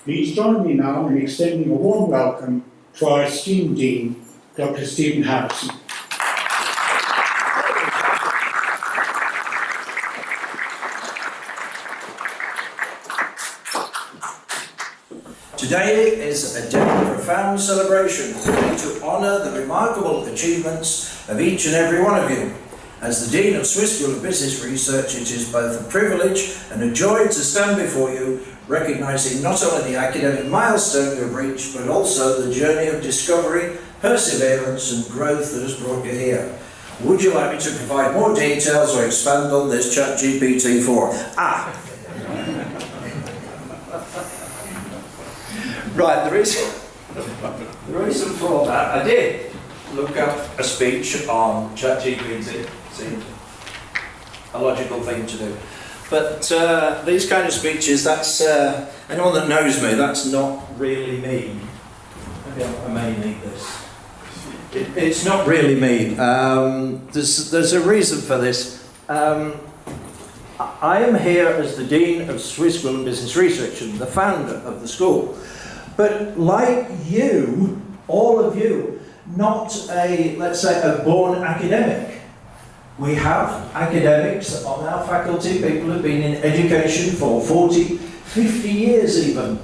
Please join me now in extending a warm welcome to our esteemed Dean, Dr. Stephen Harrison. Today is a day of profound celebration to honour the remarkable achievements of each and every one of you. As the Dean of Swiss School of Business Research, it is both a privilege and a joy to stand before you, recognising not only the academic milestone you have reached, but also the journey of discovery, perseverance and growth that has brought you here. Would you like me to provide more details or expand on this ChatGPT 4? Right, the reason for that, I did look up a speech on ChatGPT. Seemed a logical thing to do. But these kind of speeches, that's, anyone that knows me, that's not really me. Maybe I may need this. It's not really me. There's a reason for this. I am here as the Dean of Swiss School of Business Research and the founder of the school. But like you, all of you, not a, let's say, a born academic. We have academics on our faculty, people who have been in education for 40, 50 years even.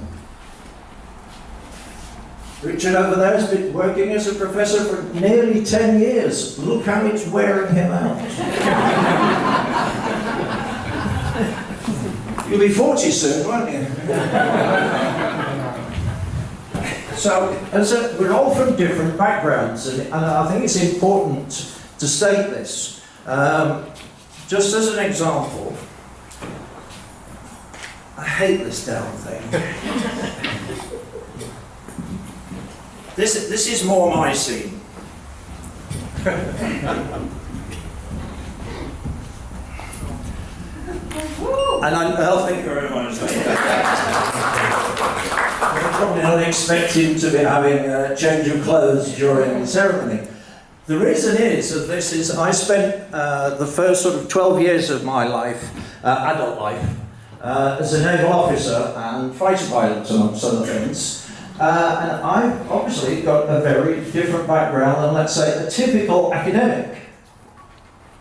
Richard over there has been working as a professor for nearly 10 years. Look how it's wearing him out. You'll be 40 soon, won't you? So, we're all from different backgrounds, and I think it's important to state this. Just as an example, I hate this damn thing. This is more my scene. And I'll thank you very much. We're probably not expecting to be having a change of clothes during the ceremony. The reason is that this is, I spent the first sort of 12 years of my life, adult life, as a naval officer and fighter pilot, amongst other things. And I've obviously got a very different background than, let's say, a typical academic.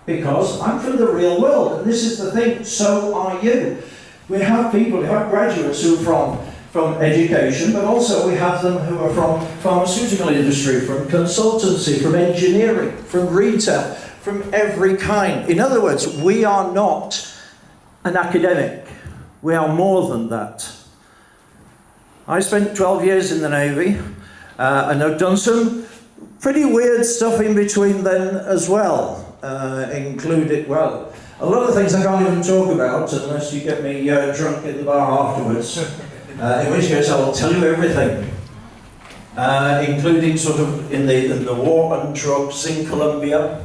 Because I'm from the real world, and this is the thing, so are you. We have people, we have graduates who are from education, but also we have them who are from pharmaceutical industry, from consultancy, from engineering, from retail, from every kind. In other words, we are not an academic. We are more than that. I spent 12 years in the Navy, and I've done some pretty weird stuff in between then as well. Included, well, a lot of things I can't even talk about unless you get me drunk in the bar afterwards. In which case I will tell you everything, including sort of in the war on drugs in Colombia,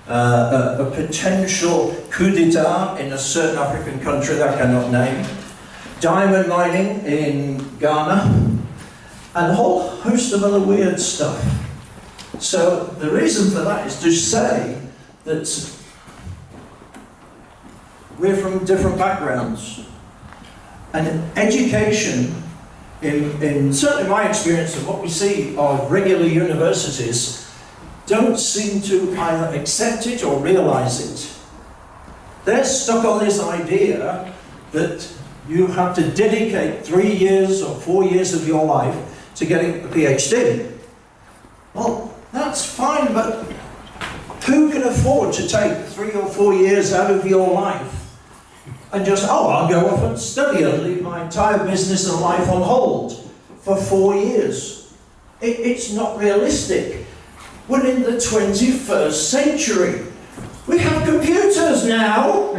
a potential coup d'etat in a certain African country that I cannot name, diamond mining in Ghana, and a whole host of other weird stuff. So the reason for that is to say that we're from different backgrounds. And education, in certainly my experience of what we see of regular universities, don't seem to either accept it or realise it. They're stuck on this idea that you have to dedicate 3 years or 4 years of your life to getting a PhD. Well, that's fine, but who can afford to take 3 or 4 years out of your life and just, I'll go off and study and leave my entire business and life on hold for 4 years? It's not realistic. We're in the 21st century. We have computers now.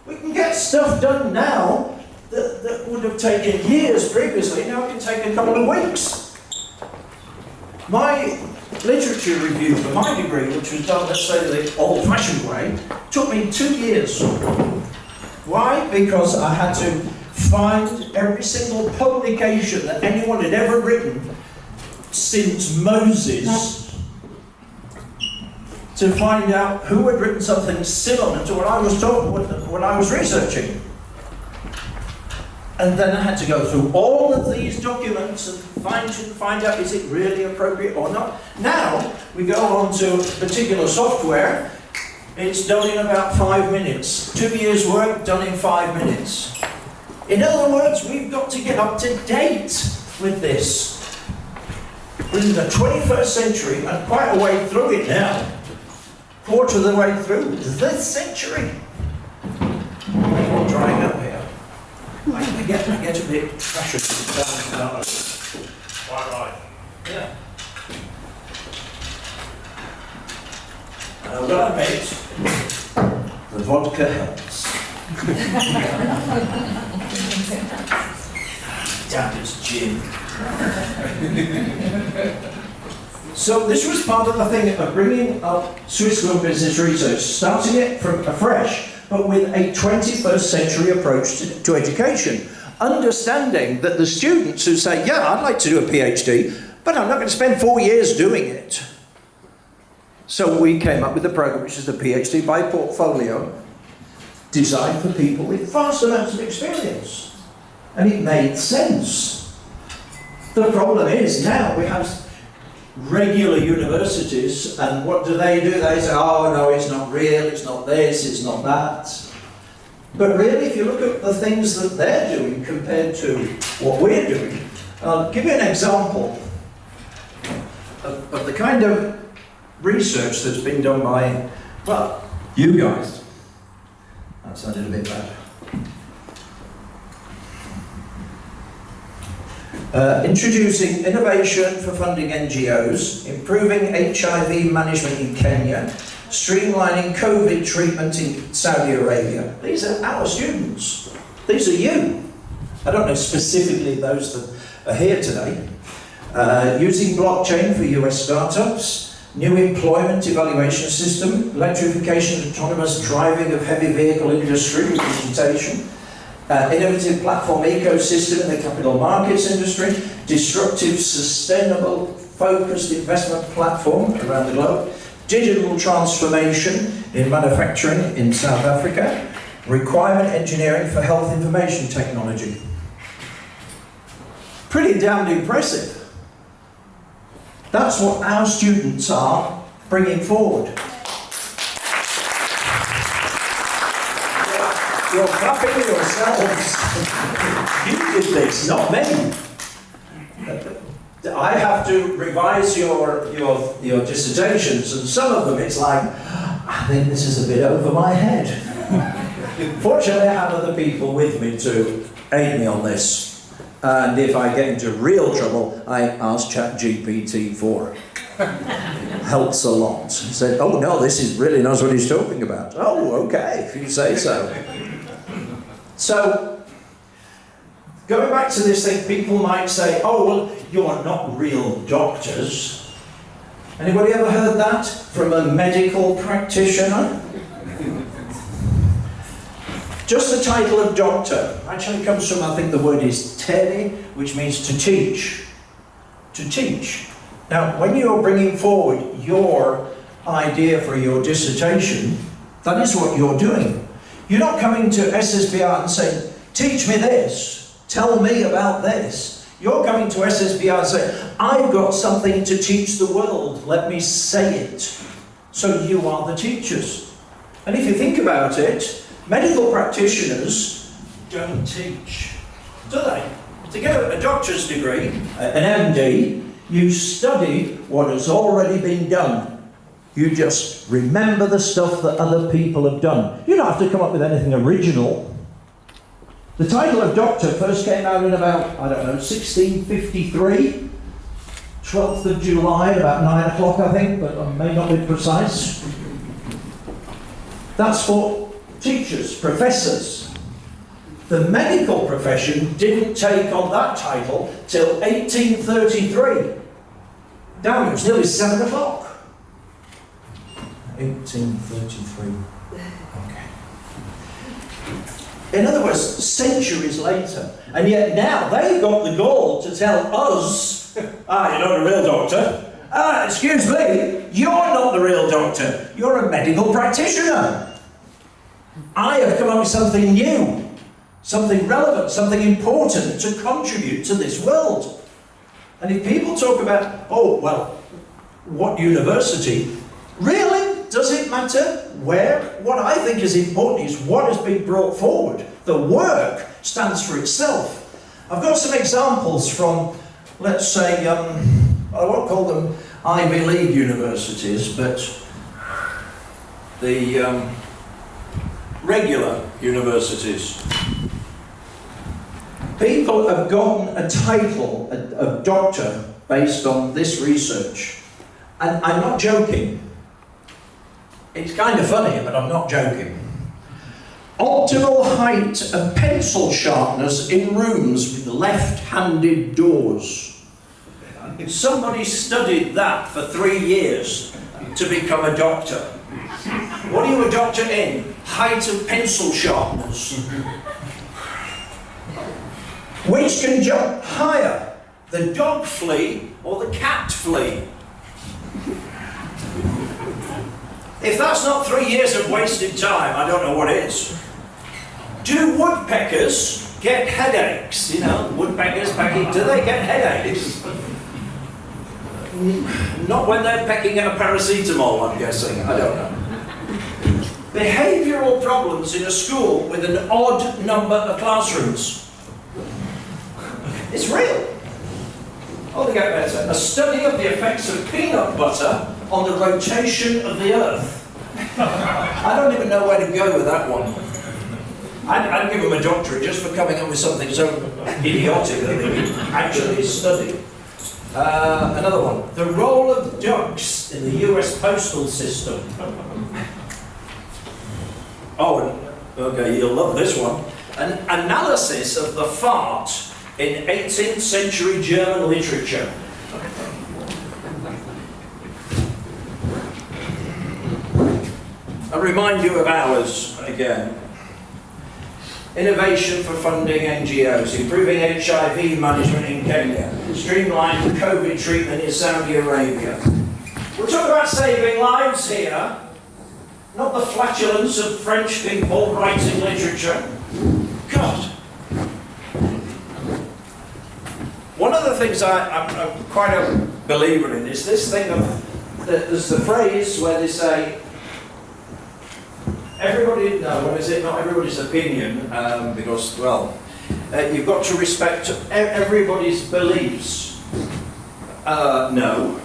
We can get stuff done now that would have taken years previously. Now it can take a couple of weeks. My literature review for my degree, which was done, let's say, the old-fashioned way, took me 2 years. Why? Because I had to find every single publication that anyone had ever written since Moses to find out who had written something similar to what I was researching. And then I had to go through all of these documents and find out, is it really appropriate or not? Now, we go on to particular software, it's done in about 5 minutes. 2 years' work done in 5 minutes. In other words, we've got to get up to date with this. We're in the 21st century and quite a way through it now. Quarter of the way through this century. I'm drying up here. I get a bit pressured to the Quite right. Yeah. And I've got to admit, the vodka helps. Damn, it's gin. So this was part of the thing of bringing up Swiss School of Business Research, starting it from afresh, but with a 21st century approach to education. Understanding that the students who say, yeah, I'd like to do a PhD, but I'm not going to spend 4 years doing it. So we came up with a program which is the PhD by portfolio, designed for people with vast amounts of experience. And it made sense. The problem is now we have regular universities, and what do? They say, oh no, it's not real, it's not this, it's not that. But really, if you look at the things that they're doing compared to what we're doing, I'll give you an example of the kind of research that's been done by, well, you guys. That sounded a bit bad. Introducing innovation for funding NGOs, improving HIV management in Kenya, streamlining COVID treatment in Saudi Arabia. These are our students. These are you. I don't know specifically those that are here today. Using blockchain for US startups, new employment evaluation system, electrification and autonomous driving of heavy vehicle industry, representation, innovative platform ecosystem in the capital markets industry, disruptive, sustainable, focused investment platform around the globe, digital transformation in manufacturing in South Africa, requirement engineering for health information technology. Pretty damned impressive. That's what our students are bringing forward. You're clapping yourselves. You did this, not me. I have to revise your dissertations, and some of them it's like, I think this is a bit over my head. Fortunately, I have other people with me to aid me on this. And if I get into real trouble, I ask ChatGPT for it. Helps a lot. He said, oh no, this is really knows what he's talking about. Oh, okay, if you say so. So, going back to this thing, people might say, oh, well, you're not real doctors. Anybody ever heard that from a medical practitioner? Just the title of doctor actually comes from, I think the word is tele, which means to teach. To teach. Now, when you're bringing forward your idea for your dissertation, that is what you're doing. You're not coming to SSBR and saying, teach me this, tell me about this. You're coming to SSBR and saying, I've got something to teach the world, let me say it. So you are the teachers. And if you think about it, medical practitioners don't teach, do they? To get a doctor's degree, an MD, you study what has already been done. You just remember the stuff that other people have done. You don't have to come up with anything original. The title of doctor first came out in about, 1653, 12th of July, at about 9 o'clock, I think, but I may not be precise. That's for teachers, professors. The medical profession didn't take on that title till 1833. Damn, it was nearly 7 o'clock. 1833. Okay. In other words, centuries later. And yet now they've got the gall to tell us, you're not a real doctor. Excuse me, you're not the real doctor. You're a medical practitioner. I have come up with something new. something relevant, something important to contribute to this world. And if people talk about, oh, well, what university, really? Does it matter where? What I think is important is what has been brought forward. The work stands for itself. I've got some examples from, let's say, I won't call them Ivy League universities, but the regular universities. People have gotten a title of doctor based on this research. And I'm not joking. It's kind of funny, but I'm not joking. Optimal height of pencil sharpness in rooms with left-handed doors. Somebody studied that for 3 years to become a doctor. What are you a doctor in? Height of pencil sharpness. Which can jump higher, the dog flea or the cat flea? If that's not 3 years of wasted time, I don't know what is. Do woodpeckers get headaches? You know, woodpeckers pecking, do they get headaches? Not when they're pecking at a paracetamol, I'm guessing. I don't know. Behavioural problems in a school with an odd number of classrooms. It's real. Oh, they get better. A study of the effects of peanut butter on the rotation of the Earth. I don't even know where to go with that one. I'd give them a doctorate just for coming up with something so idiotic that they can actually study. Another one. The role of ducks in the US postal system. Oh, okay, you'll love this one. An analysis of the fart in 18th century German literature. I remind you of ours again. Innovation for funding NGOs, improving HIV management in Kenya, streamlined COVID treatment in Saudi Arabia. We're talking about saving lives here, not the flatulence of French people writing literature. God. One of the things I'm quite a believer in is this thing of, there's the phrase where they say, everybody, no, what is it? Not everybody's opinion, because, well, you've got to respect everybody's beliefs. No.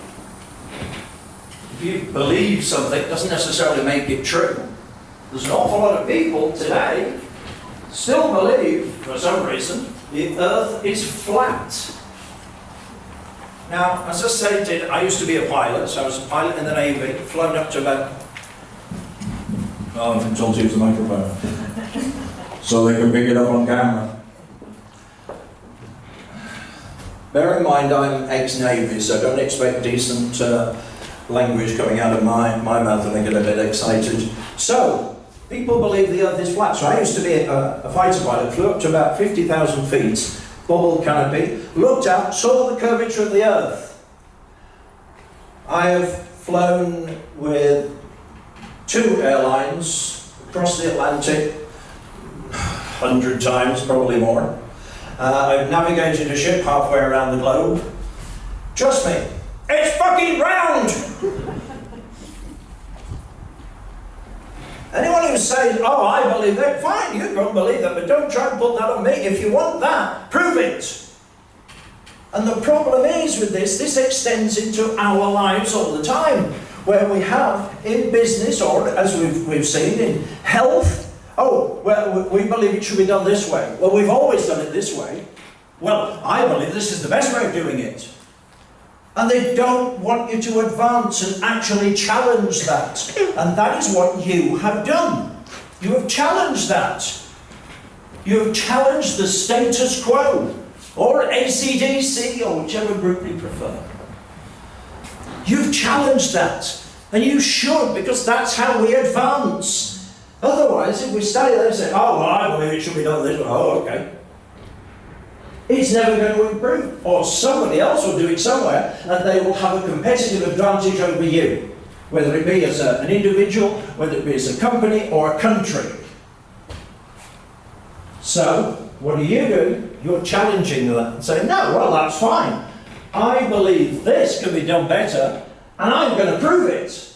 If you believe something, it doesn't necessarily make it true. There's an awful lot of people today still believe, for some reason, the Earth is flat. Now, as I stated, I used to be a pilot, so I was a pilot in the Navy, flown up to about... Oh, I'm told to use the microphone. So they can pick it up on camera. Bear in mind, I'm ex-Navy, so don't expect decent language coming out of my mouth and I get a bit excited. So, people believe the Earth is flat. So I used to be a fighter pilot, flew up to about 50,000 feet, bubble canopy, looked out, saw the curvature of the Earth. I have flown with 2 airlines across the Atlantic, 100 times, probably more. I've navigated a ship halfway around the globe. Trust me, it's fucking round! Anyone who says, oh, I believe that, fine, you can believe that, but don't try and put that on me. If you want that, prove it. And the problem is with this extends into our lives all the time, where we have in business, or as we've seen in health, oh, well, we believe it should be done this way. Well, we've always done it this way. Well, I believe this is the best way of doing it. And they don't want you to advance and actually challenge that. And that is what you have done. You have challenged that. You have challenged the status quo, or AC/DC, or whichever group you prefer. You've challenged that. And you should, because that's how we advance. Otherwise, if we stay there and say, oh, well, I believe it should be done this way, oh, okay. It's never going to improve. Or somebody else will do it somewhere, and they will have a competitive advantage over you. Whether it be as an individual, whether it be as a company or a country. So, what are you doing? You're challenging that and saying, no, well, that's fine. I believe this can be done better, and I'm going to prove it.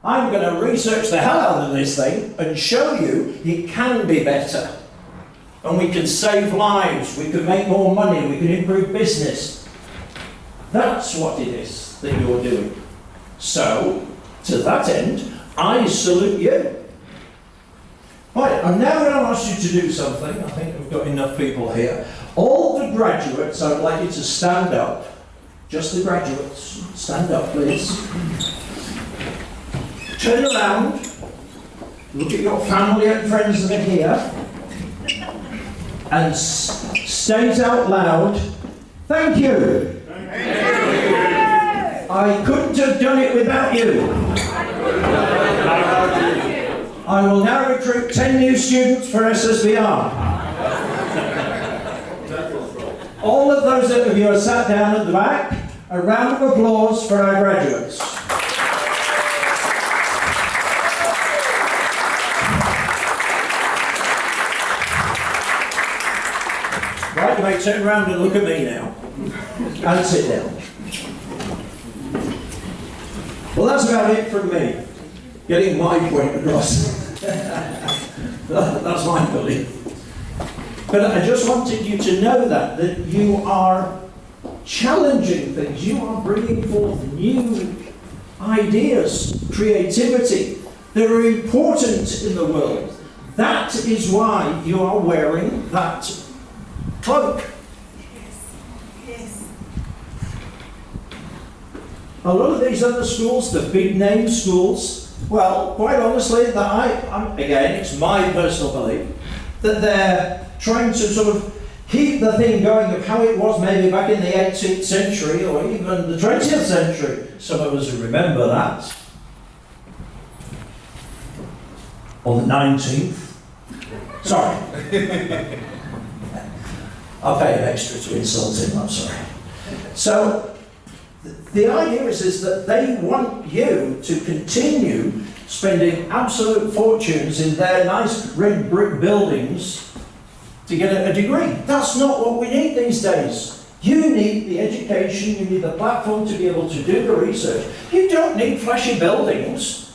I'm going to research the hell out of this thing and show you it can be better. And we can save lives, we can make more money, we can improve business. That's what it is that you're doing. So, to that end, I salute you. Right, I'm now going to ask you to do something. I think we've got enough people here. All the graduates, I would like you to stand up. Just the graduates. Stand up, please. Turn around. Look at your family and friends that are here. And state out loud, thank you. I couldn't have done it without you. I will now recruit 10 new students for SSBR. All of those of you are sat down at the back, a round of applause for our graduates. Right, you may turn around and look at me now. And sit down. Well, that's about it from me. Getting my point across. That's my belief. But I just wanted you to know that you are challenging things. You are bringing forth new ideas, creativity that are important in the world. That is why you are wearing that cloak. Yes. A lot of these other schools, the big name schools, well, quite honestly, again, it's my personal belief, that they're trying to sort of keep the thing going of how it was maybe back in the 18th century or even the 20th century. Some of us remember that. Or the 19th. Sorry. I'll pay an extra to insult him, I'm sorry. So, the idea is that they want you to continue spending absolute fortunes in their nice red brick buildings to get a degree. That's not what we need these days. You need the education, you need the platform to be able to do the research. You don't need flashy buildings.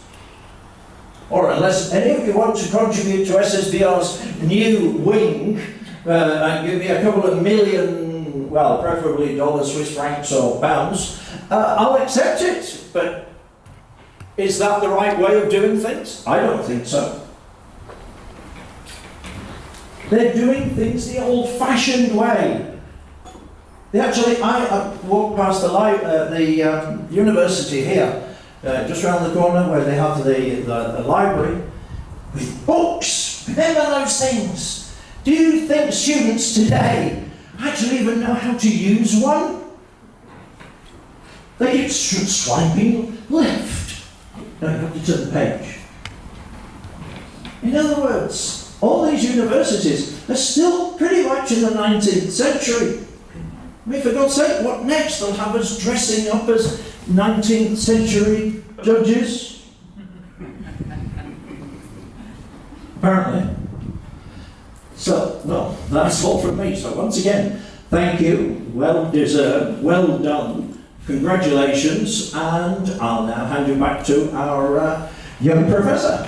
Or unless any of you want to contribute to SSBR's new wing and give me a couple of million, well, preferably dollars, Swiss francs or pounds, I'll accept it. But is that the right way of doing things? I don't think so. They're doing things the old-fashioned way. I walked past the university here, just around the corner where they have the library, with books. Remember those things? Do you think students today actually even know how to use one? They keep swiping left. Now you have to turn the page. In other words, all these universities are still pretty much in the 19th century. I mean, for God's sake, what next? They'll have us dressing up as 19th century judges? Apparently. So, well, that's all from me. So once again, thank you, well deserved, well done, congratulations, and I'll now hand you back to our young professor.